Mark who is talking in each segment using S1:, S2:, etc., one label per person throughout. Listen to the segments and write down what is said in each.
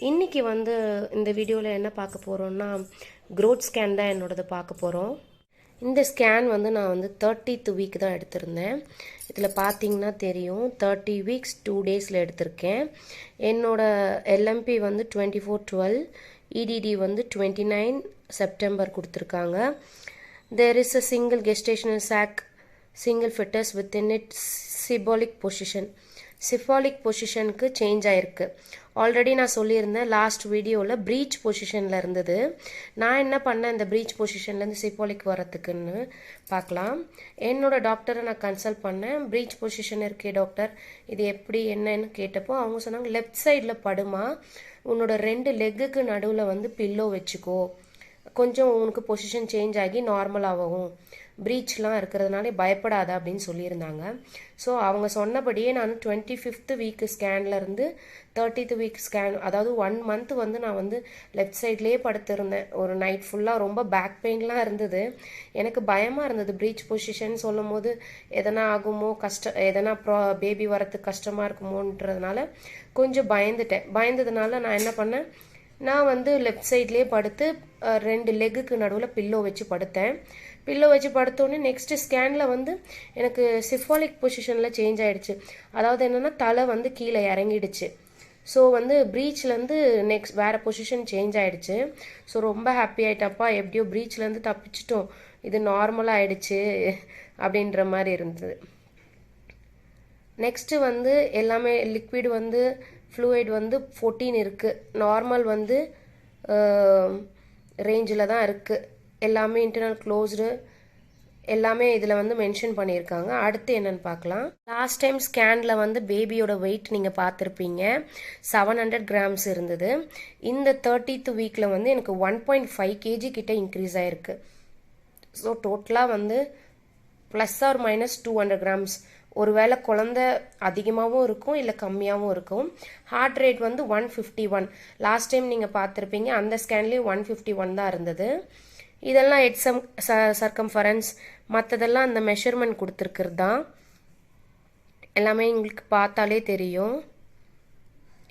S1: இன்றைக்கி வந்து இந்த வீடியோவில் என்ன பார்க்க போகிறோன்னா க்ரோத் ஸ்கேன் தான் என்னோடது பார்க்க போகிறோம். இந்த ஸ்கேன் வந்து நான் வந்து 30th வீக் தான் எடுத்திருந்தேன். இதில் பார்த்தீங்கன்னா தெரியும் 30 வீக்ஸ் 2 டேஸில் எடுத்திருக்கேன். என்னோட எல்எம்பி வந்து 24/12, இடிடி வந்து 29 செப்டம்பர் கொடுத்துருக்காங்க. There is a single gestational sac, single fetus within it cephalic position. Cephalic பொசிஷனுக்கு சேஞ்ச் ஆகிருக்கு. ஆல்ரெடி நான் சொல்லியிருந்தேன் லாஸ்ட் வீடியோவில் ப்ரீச் பொசிஷனில் இருந்தது. நான் என்ன பண்ணேன், இந்த ப்ரீச் பொசிஷன்லேருந்து சிஃபாலிக் வரத்துக்குன்னு பார்க்கலாம். என்னோடய டாக்டரை நான் கன்சல்ட் பண்ணேன். ப்ரீச் பொசிஷன் இருக்கே டாக்டர், இது எப்படி என்னன்னு கேட்டப்போ அவங்க சொன்னாங்க, லெஃப்ட் சைடில் படுமா, உன்னோட 2 லெக்குக்கு நடுவில் வந்து பில்லோ வச்சுக்கோ, கொஞ்சம் உனக்கு பொசிஷன் சேஞ்ச் ஆகி நார்மலாகவும், ப்ரீச்லாம் இருக்கிறதுனால பயப்படாத அப்படின்னு சொல்லியிருந்தாங்க. ஸோ அவங்க சொன்னபடியே நான் 25th week ஸ்கேன்லேருந்து 30th week scan, அதாவது 1 மந்த் வந்து நான் வந்து லெஃப்ட் சைட்லேயே படுத்திருந்தேன். ஒரு நைட் ஃபுல்லாக ரொம்ப பேக் பெயின்லாம் இருந்தது. எனக்கு பயமாக இருந்தது ப்ரீச் பொசிஷன் சொல்லும் போது எதனா ஆகுமோ, எதனா பேபி வரத்துக்கு கஷ்டமாக இருக்குமோன்றதுனால கொஞ்சம் பயந்ததுனால நான் என்ன பண்ணேன், நான் வந்து லெஃப்ட் சைட்லேயே படுத்து 2 லெக்குக்கு நடுவில் பில்லோ வச்சு படுத்தேன். பில்லோ வச்சு படுத்தோடனே நெக்ஸ்ட் ஸ்கேனில் வந்து எனக்கு சிஃபாலிக் பொசிஷனில் சேஞ்ச் ஆகிடுச்சு. அதாவது என்னென்னா தலை வந்து கீழே இறங்கிடுச்சு. ஸோ வந்து ப்ரீச்லேருந்து நெக்ஸ்ட் வேறு பொசிஷன் சேஞ்ச் ஆகிடுச்சு. ஸோ ரொம்ப ஹாப்பி ஆகிட்டப்பா, எப்படியோ ப்ரீச்லேருந்து தப்பிச்சிட்டோம், இது நார்மலாக ஆகிடுச்சு அப்படின்ற மாதிரி இருந்தது. நெக்ஸ்ட்டு வந்து எல்லாமே லிக்விட் வந்து ஃப்ளூயிட் வந்து 14 இருக்குது. நார்மல் வந்து ரேஞ்சில் தான் இருக்குது. எல்லாமே இன்டர்னல் க்ளோஸ்டு எல்லாமே இதில் வந்து மென்ஷன் பண்ணியிருக்காங்க. அடுத்து என்னென்னு பார்க்கலாம். லாஸ்ட் டைம் ஸ்கேனில் வந்து பேபியோட வெயிட் நீங்கள் பார்த்துருப்பீங்க, 700 grams இருந்தது. இந்த 30th வீக்கில் வந்து எனக்கு 1.5 kg கிட்ட இன்க்ரீஸ் ஆகிருக்கு. ஸோ டோட்டலாக வந்து +or- 200 grams. ஒருவேளை குழந்தை அதிகமாகவும் இருக்கும் இல்லை கம்மியாகவும் இருக்கும். ஹார்ட் ரேட் வந்து 151. லாஸ்ட் டைம் நீங்கள் பார்த்துருப்பீங்க, அந்த ஸ்கேன்லேயும் 151 தான் இருந்தது. இதெல்லாம் ஹெட் சர்க்கம்ஃபரன்ஸ், மற்றதெல்லாம் அந்த மெஷர்மெண்ட் கொடுத்துருக்கிறது தான். எல்லாமே உங்களுக்கு பார்த்தாலே தெரியும்,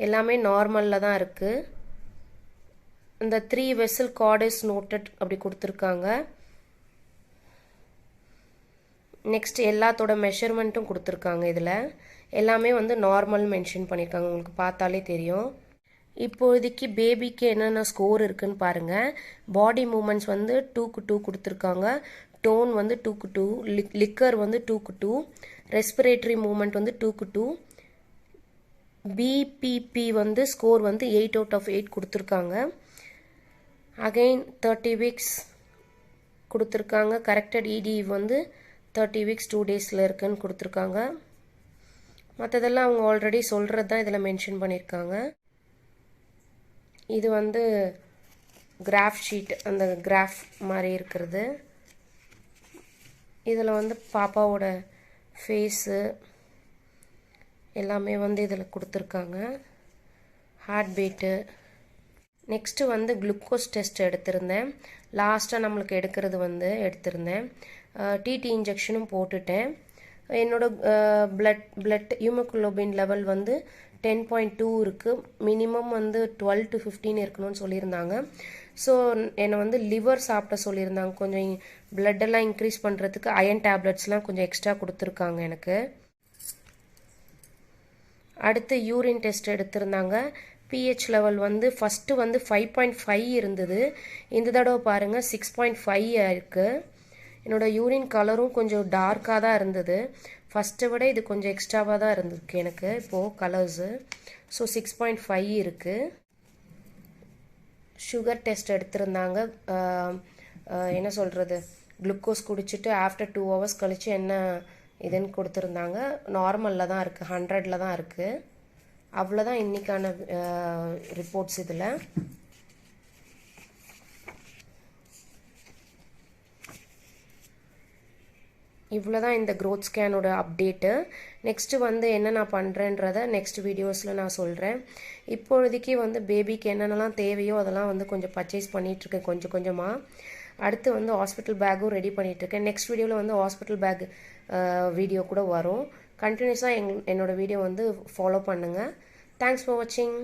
S1: எல்லாமே நார்மலில் தான் இருக்குது. இந்த 3 vessel cord is noted அப்படி கொடுத்துருக்காங்க. நெக்ஸ்ட் எல்லாத்தோட மெஷர்மெண்ட்டும் கொடுத்துருக்காங்க. இதில் எல்லாமே வந்து நார்மல் மென்ஷன் பண்ணியிருக்காங்க, உங்களுக்கு பார்த்தாலே தெரியும். இப்போதைக்கு பேபிக்கு என்னென்ன ஸ்கோர் இருக்குன்னு பாருங்கள். பாடி மூமெண்ட்ஸ் வந்து 2க்கு 2 கொடுத்துருக்காங்க. டோன் வந்து 2க்கு 2, லிக்கர் வந்து 2க்கு 2, ரெஸ்பிரேட்டரி மூமெண்ட் வந்து 2க்கு 2, பிபிபி வந்து ஸ்கோர் வந்து 8 out of 8 கொடுத்துருக்காங்க. அகெயின் 30 வீக்ஸ் கொடுத்துருக்காங்க. கரெக்டட் இடி வந்து 30 வீக்ஸ் 2 டேஸில் இருக்குன்னு கொடுத்துருக்காங்க. மற்றதெல்லாம் அவங்க ஆல்ரெடி சொல்கிறது தான் இதில் மென்ஷன் பண்ணியிருக்காங்க. இது வந்து கிராஃப் ஷீட், அந்த கிராஃப் மாதிரி இருக்கிறது. இதில் வந்து பாப்பாவோட ஃபேஸு எல்லாமே வந்து இதில் கொடுத்துருக்காங்க. Heart beat. நெக்ஸ்ட்டு வந்து குளுக்கோஸ் டெஸ்ட் எடுத்திருந்தேன். லாஸ்ட்டாக நம்மளுக்கு எடுத்திருந்தேன். டிடி இன்ஜெக்ஷனும் போட்டுட்டேன். என்னோட பிளட் ஹீமோகுளோபின் லெவல் வந்து 10.2 இருக்குது. மினிமம் வந்து 12 to 15 இருக்கணும்னு சொல்லியிருந்தாங்க. ஸோ என்னை வந்து லிவர் சாப்பிட சொல்லியிருந்தாங்க. கொஞ்சம் பிளட்டெல்லாம் இன்க்ரீஸ் பண்ணுறதுக்கு அயன் டேப்லெட்ஸ்லாம் கொஞ்சம் எக்ஸ்ட்ரா கொடுத்துருக்காங்க எனக்கு. அடுத்து யூரின் டெஸ்ட் எடுத்திருந்தாங்க. பிஹெச் லெவல் வந்து ஃபஸ்ட்டு வந்து 5.5 இருந்தது. இந்த தடவை பாருங்கள் 6.5 இருக்குது. என்னோடய யூரின் கலரும் கொஞ்சம் டார்க்காக தான் இருந்தது. ஃபஸ்ட்டை விட இது கொஞ்சம் எக்ஸ்ட்ராவாக தான் இருந்திருக்கு எனக்கு இப்போது கலர்ஸு. ஸோ 6.5 இருக்குது. சுகர் டெஸ்ட் எடுத்திருந்தாங்க. என்ன சொல்கிறது, குளுக்கோஸ் குடிச்சிட்டு ஆஃப்டர் 2 hours கழித்து என்ன இதுன்னு கொடுத்துருந்தாங்க. நார்மலில் தான் இருக்குது, 100ல் தான் இருக்குது. அவ்வளோதான் இன்றைக்கான ரிப்போர்ட்ஸ். இதில் இவ்வளோதான் இந்த க்ரோத் ஸ்கேனோட அப்டேட்டு. நெக்ஸ்ட்டு வந்து என்ன நான் பண்ணுறேன்றதை நெக்ஸ்ட் வீடியோஸில் நான் சொல்கிறேன். இப்பொழுதைக்கு வந்து பேபிக்கு என்னென்னலாம் தேவையோ அதெல்லாம் வந்து கொஞ்சம் பர்ச்சேஸ் பண்ணிகிட்ருக்கேன் கொஞ்சம் கொஞ்சமாக. அடுத்து வந்து ஹாஸ்பிட்டல் பேக்கும் ரெடி பண்ணிகிட்ருக்கேன். நெக்ஸ்ட் வீடியோவில் வந்து ஹாஸ்பிட்டல் பேக் வீடியோ கூட வரும். கண்டினியூஸாக என்னோடய வீடியோ வந்து ஃபாலோ பண்ணுங்கள். தேங்க்ஸ் ஃபார் வாட்சிங்.